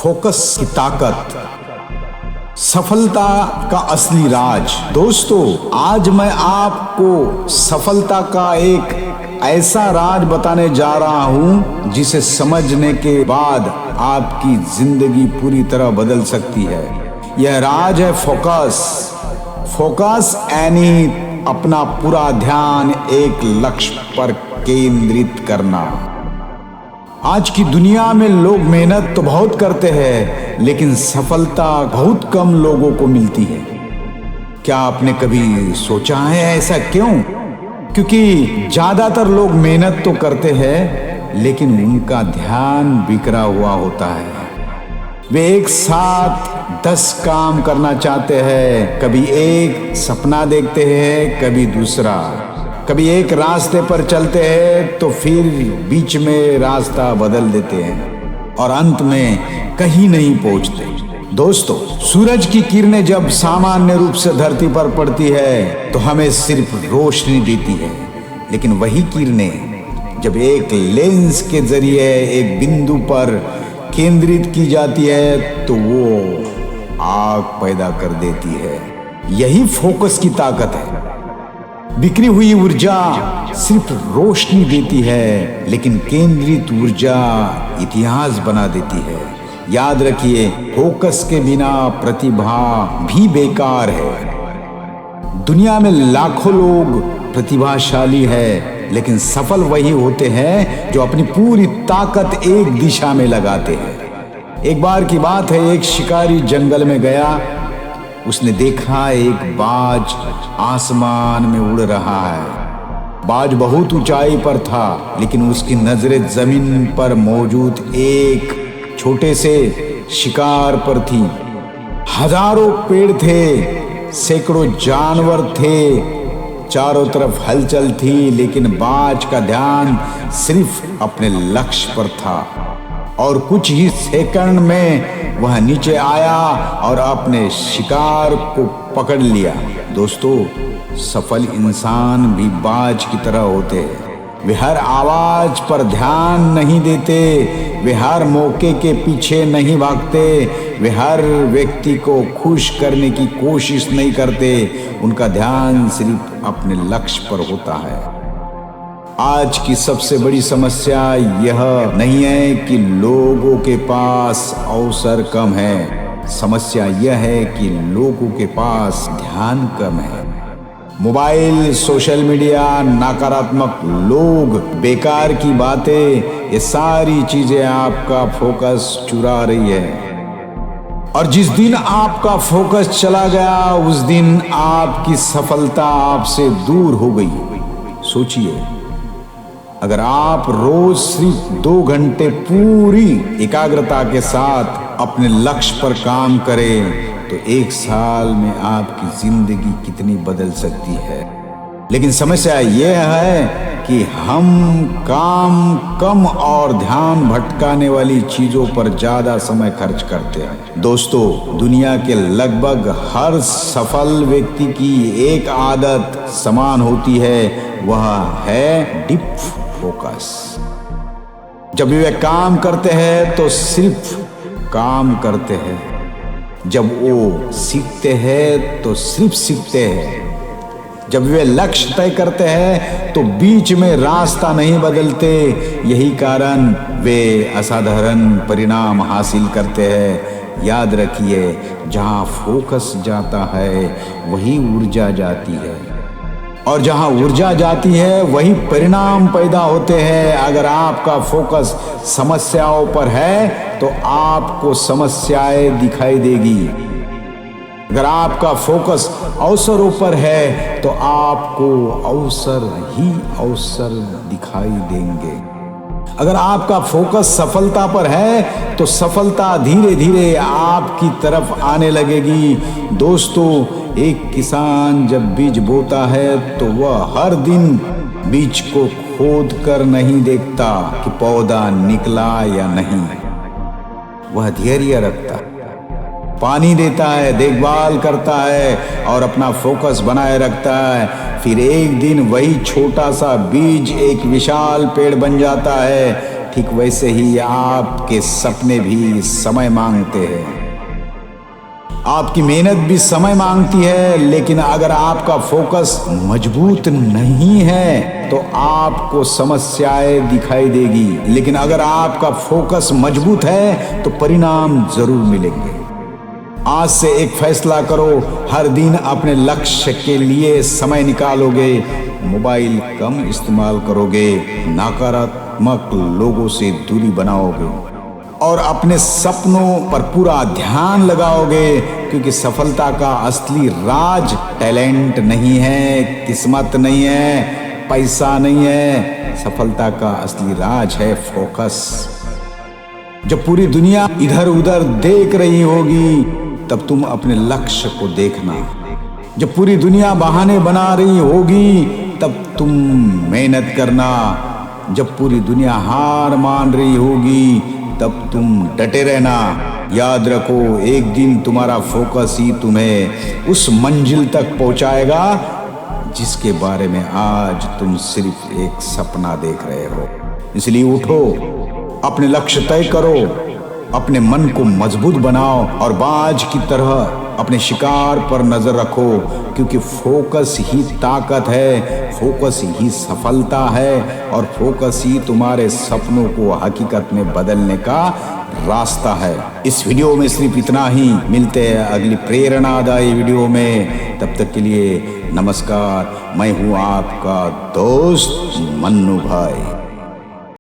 Focus की ताकत, सफलता का असली राज। दोस्तों, आज मैं आपको सफलता का एक ऐसा राज बताने जा रहा हूं जिसे समझने के बाद आपकी जिंदगी पूरी तरह बदल सकती है। यह राज है फोकस। फोकस यानी अपना पूरा ध्यान एक लक्ष्य पर केंद्रित करना। आज की दुनिया में लोग मेहनत तो बहुत करते हैं, लेकिन सफलता बहुत कम लोगों को मिलती है। क्या आपने कभी सोचा है ऐसा क्यों? क्योंकि ज्यादातर लोग मेहनत तो करते हैं, लेकिन उनका ध्यान बिखरा हुआ होता है। वे एक साथ 10 काम करना चाहते हैं। कभी एक सपना देखते हैं, कभी दूसरा। कभी एक रास्ते पर चलते हैं तो फिर बीच में रास्ता बदल देते हैं और अंत में कहीं नहीं पहुंचते। दोस्तों, सूरज की किरणें जब सामान्य रूप से धरती पर पड़ती है तो हमें सिर्फ रोशनी देती है, लेकिन वही किरणें जब एक लेंस के जरिए एक बिंदु पर केंद्रित की जाती है तो वो आग पैदा कर देती है। यही फोकस की ताकत है। बिखरी हुई ऊर्जा सिर्फ रोशनी देती है, लेकिन केंद्रित ऊर्जा इतिहास बना देती है। याद रखिए, फोकस के बिना प्रतिभा भी बेकार है। दुनिया में लाखों लोग प्रतिभाशाली है, लेकिन सफल वही होते हैं जो अपनी पूरी ताकत एक दिशा में लगाते हैं। एक बार की बात है, एक शिकारी जंगल में गया। उसने देखा एक बाज आसमान में उड़ रहा है। बाज बहुत ऊंचाई पर था, लेकिन उसकी नजरें जमीन पर मौजूद एक छोटे से शिकार पर थी। हजारों पेड़ थे, सैकड़ों जानवर थे, चारों तरफ हलचल थी, लेकिन बाज का ध्यान सिर्फ अपने लक्ष्य पर था। और कुछ ही सेकंड में वह नीचे आया और अपने शिकार को पकड़ लिया। दोस्तों, सफल इंसान भी बाज की तरह होते हैं। वे हर आवाज पर ध्यान नहीं देते, वे हर मौके के पीछे नहीं भागते, वे हर व्यक्ति को खुश करने की कोशिश नहीं करते। उनका ध्यान सिर्फ अपने लक्ष्य पर होता है। आज की सबसे बड़ी समस्या यह नहीं है कि लोगों के पास अवसर कम है। समस्या यह है कि लोगों के पास ध्यान कम है। मोबाइल, सोशल मीडिया, नकारात्मक लोग, बेकार की बातें, ये सारी चीजें आपका फोकस चुरा रही है। और जिस दिन आपका फोकस चला गया, उस दिन आपकी सफलता आपसे दूर हो गई। सोचिए, अगर आप रोज सिर्फ 2 घंटे पूरी एकाग्रता के साथ अपने लक्ष्य पर काम करें तो 1 साल में आपकी जिंदगी कितनी बदल सकती है। लेकिन समस्या यह है कि हम काम कम और ध्यान भटकाने वाली चीजों पर ज्यादा समय खर्च करते हैं। दोस्तों, दुनिया के लगभग हर सफल व्यक्ति की एक आदत समान होती है, वह है डीप फोकस। जब वे काम करते हैं तो सिर्फ काम करते हैं। जब वो सीखते हैं तो सिर्फ सीखते हैं। जब वे लक्ष्य तय करते हैं तो बीच में रास्ता नहीं बदलते। यही कारण वे असाधारण परिणाम हासिल करते हैं। याद रखिए, जहां फोकस जाता है वही ऊर्जा जाती है, और जहां ऊर्जा जाती है वही परिणाम पैदा होते हैं। अगर आपका फोकस समस्याओं पर है तो आपको समस्याएं दिखाई देगी। अगर आपका फोकस अवसरों पर है तो आपको अवसर ही अवसर दिखाई देंगे। अगर आपका फोकस सफलता पर है तो सफलता धीरे धीरे आपकी तरफ आने लगेगी। दोस्तों, एक किसान जब बीज बोता है तो वह हर दिन बीज को खोद कर नहीं देखता कि पौधा निकला या नहीं। वह धैर्य रखता, पानी देता है, देखभाल करता है और अपना फोकस बनाए रखता है। फिर एक दिन वही छोटा सा बीज एक विशाल पेड़ बन जाता है। ठीक वैसे ही आपके सपने भी समय मांगते हैं। आपकी मेहनत भी समय मांगती है, लेकिन अगर आपका फोकस मजबूत नहीं है तो आपको समस्याएं दिखाई देगी, लेकिन अगर आपका फोकस मजबूत है तो परिणाम जरूर मिलेंगे। आज से एक फैसला करो, हर दिन अपने लक्ष्य के लिए समय निकालोगे, मोबाइल कम इस्तेमाल करोगे, नकारात्मक लोगों से दूरी बनाओगे और अपने सपनों पर पूरा ध्यान लगाओगे, क्योंकि सफलता का असली राज टैलेंट नहीं है, किस्मत नहीं है, पैसा नहीं है। सफलता का असली राज है फोकस। जब पूरी दुनिया इधर उधर देख रही होगी तब तुम अपने लक्ष्य को देखना। जब पूरी दुनिया बहाने बना रही होगी तब तुम मेहनत करना। जब पूरी दुनिया हार मान रही होगी तब तुम डटे रहना। याद रखो, एक दिन तुम्हारा फोकस ही तुम्हें उस मंजिल तक पहुंचाएगा जिसके बारे में आज तुम सिर्फ एक सपना देख रहे हो। इसलिए उठो, अपने लक्ष्य तय करो, अपने मन को मजबूत बनाओ और बाज की तरह अपने शिकार पर नजर रखो, क्योंकि फोकस ही ताकत है, फोकस ही सफलता है और फोकस ही तुम्हारे सपनों को हकीकत में बदलने का रास्ता है। इस वीडियो में सिर्फ इतना ही। मिलते हैं अगली प्रेरणादायी वीडियो में। तब तक के लिए नमस्कार। मैं हूँ आपका दोस्त मन्नू भाई।